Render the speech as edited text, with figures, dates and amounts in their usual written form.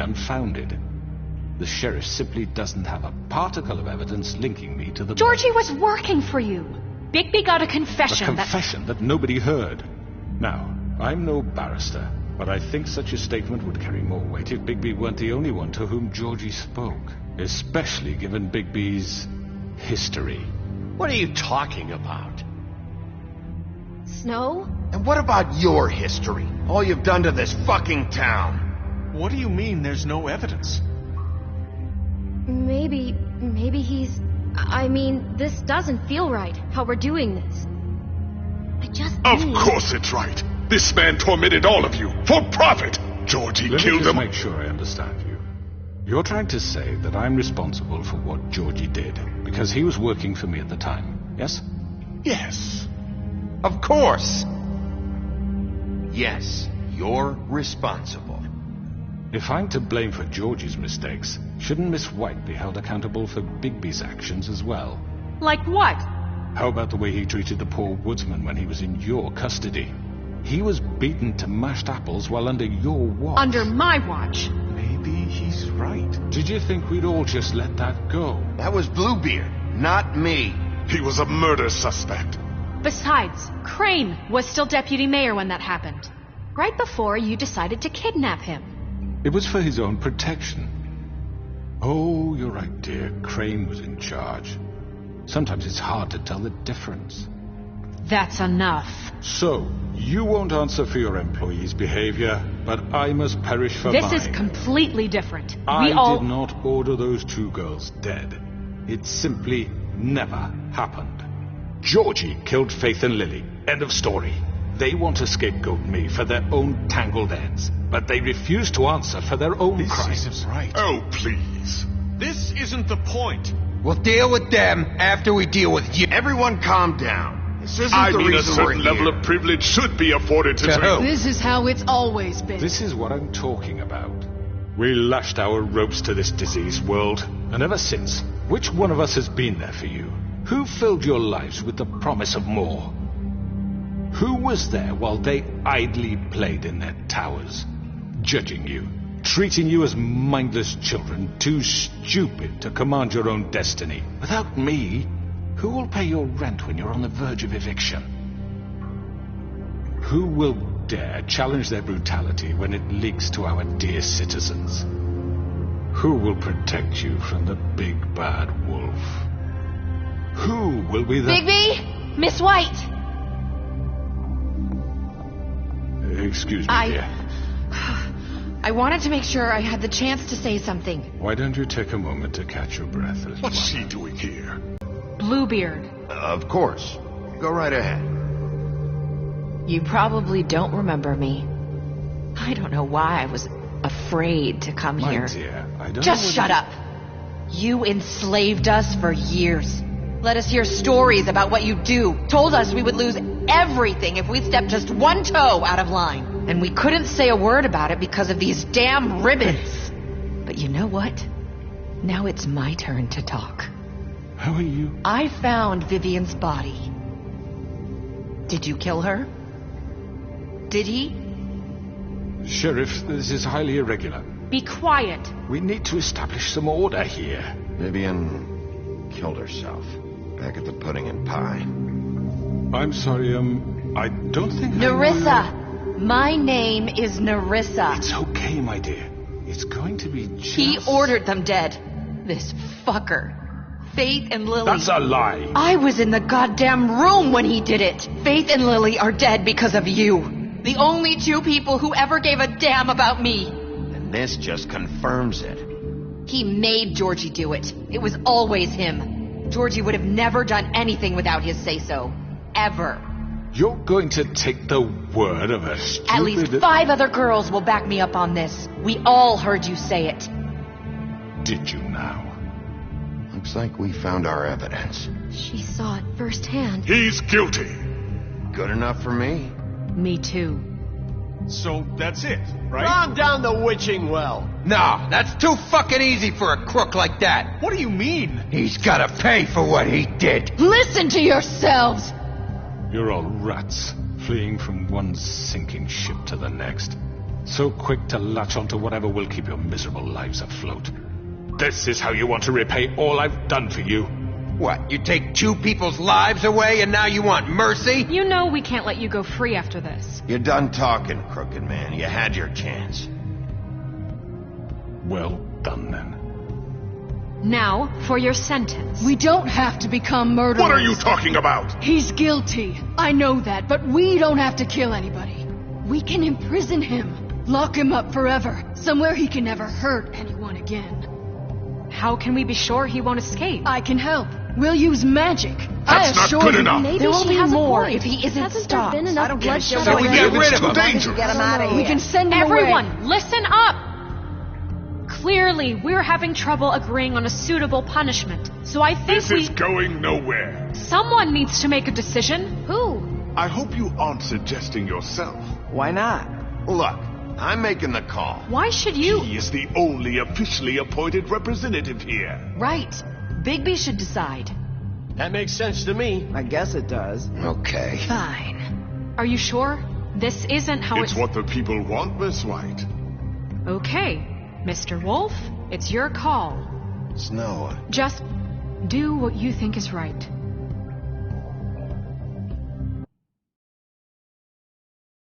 unfounded. The sheriff simply doesn't have a particle of evidence linking me to the... Georgie was working for you. Bigby got a confession A confession that nobody heard. Now, I'm no barrister, but I think such a statement would carry more weight if Bigby weren't the only one to whom Georgie spoke. Especially given Bigby's history. What are you talking about? Snow? And what about your history? All you've done to this fucking town. What do you mean there's no evidence? Maybe he's... I mean, this doesn't feel right, how we're doing this. I just Of course it's right. This man tormented all of you, for profit. Georgie killed them. Let me just make sure I understand you. You're trying to say that I'm responsible for what Georgie did, because he was working for me at the time, yes? Yes. Of course. Yes, you're responsible. If I'm to blame for Georgie's mistakes, shouldn't Miss White be held accountable for Bigby's actions as well? Like what? How about the way he treated the poor woodsman when he was in your custody? He was beaten to mashed apples while under your watch. Under my watch. Maybe he's right. Did you think we'd all just let that go? That was Bluebeard, not me. He was a murder suspect. Besides, Crane was still deputy mayor when that happened. Right before you decided to kidnap him. It was for his own protection. Oh, you're right, dear. Crane was in charge. Sometimes it's hard to tell the difference. That's enough. So, you won't answer for your employees' behavior, but I must perish for mine. This is completely different. I did not order those two girls dead. It simply never happened. Georgie killed Faith and Lily. End of story. They want to scapegoat me for their own tangled ends, but they refuse to answer for their own crimes. This isn't right. Oh, please. This isn't the point. We'll deal with them after we deal with you. Everyone calm down. This isn't I the mean, a reason we're certain level here. of privilege should be afforded to... who? This is how it's always been. This is what I'm talking about. We lashed our ropes to this diseased world, and ever since, which one of us has been there for you? Who filled your lives with the promise of more? Who was there while they idly played in their towers, judging you, treating you as mindless children, too stupid to command your own destiny? Without me, who will pay your rent when you're on the verge of eviction? Who will dare challenge their brutality when it leaks to our dear citizens? Who will protect you from the big bad wolf? Who will be the... Bigby! Miss White! Excuse me, dear. I wanted to make sure I had the chance to say something. Why don't you take a moment to catch your breath? What's she doing here? Bluebeard. Of course. Go right ahead. You probably don't remember me. I don't know why I was afraid to come My here. dear, I don't Just know shut up. You enslaved us for years. Let us hear stories about what you do. Told us we would lose everything if we stepped just one toe out of line. And we couldn't say a word about it because of these damn ribbons. But you know what? Now it's my turn to talk. How are you? I found Vivian's body. Did you kill her? Did he? Sheriff, this is highly irregular. Be quiet. We need to establish some order here. Vivian killed herself. Back at the Pudding and Pie. I'm sorry, I don't think Nerissa! My name is Nerissa. It's okay, my dear. It's going to be just... He ordered them dead. This fucker. Faith and Lily... That's a lie! I was in the goddamn room when he did it. Faith and Lily are dead because of you. The only two people who ever gave a damn about me. And this just confirms it. He made Georgie do it. It was always him. Georgie would have never done anything without his say-so. Ever. You're going to take the word of a stupid... At least 5 other girls will back me up on this. We all heard you say it. Did you now? Looks like we found our evidence. She saw it firsthand. He's guilty. Good enough for me. Me too. So that's it, right? Calm down the witching well. No, that's too fucking easy for a crook like that. What do you mean? He's gotta pay for what he did. Listen to yourselves! You're all rats, fleeing from one sinking ship to the next. So quick to latch onto whatever will keep your miserable lives afloat. This is how you want to repay all I've done for you? What, you take 2 people's lives away and now you want mercy? You know we can't let you go free after this. You're done talking, crooked man. You had your chance. Well done, then. Now, for your sentence. We don't have to become murderers. What are you talking about? He's guilty. I know that, but we don't have to kill anybody. We can imprison him. Lock him up forever. Somewhere he can never hurt anyone again. How can we be sure he won't escape? I can help. We'll use magic. That's not good enough. Maybe There will she be has more a point. if he isn't Hasn't stopped. there been enough bloodshed So we already? get rid It's of too him. dangerous. Get him out of here. We can send him away. Everyone, listen up! Clearly, we're having trouble agreeing on a suitable punishment. So I think This is going nowhere. someone needs to make a decision. Who? I hope you aren't suggesting yourself. Why not? Look, I'm making the call. Why should you? He is the only officially appointed representative here. Right. Bigby should decide. That makes sense to me. I guess it does. Okay. Fine. Are you sure? This isn't how It's what the people want, Miss White. Okay, Mr. Wolf, it's your call. Snow. Just do what you think is right.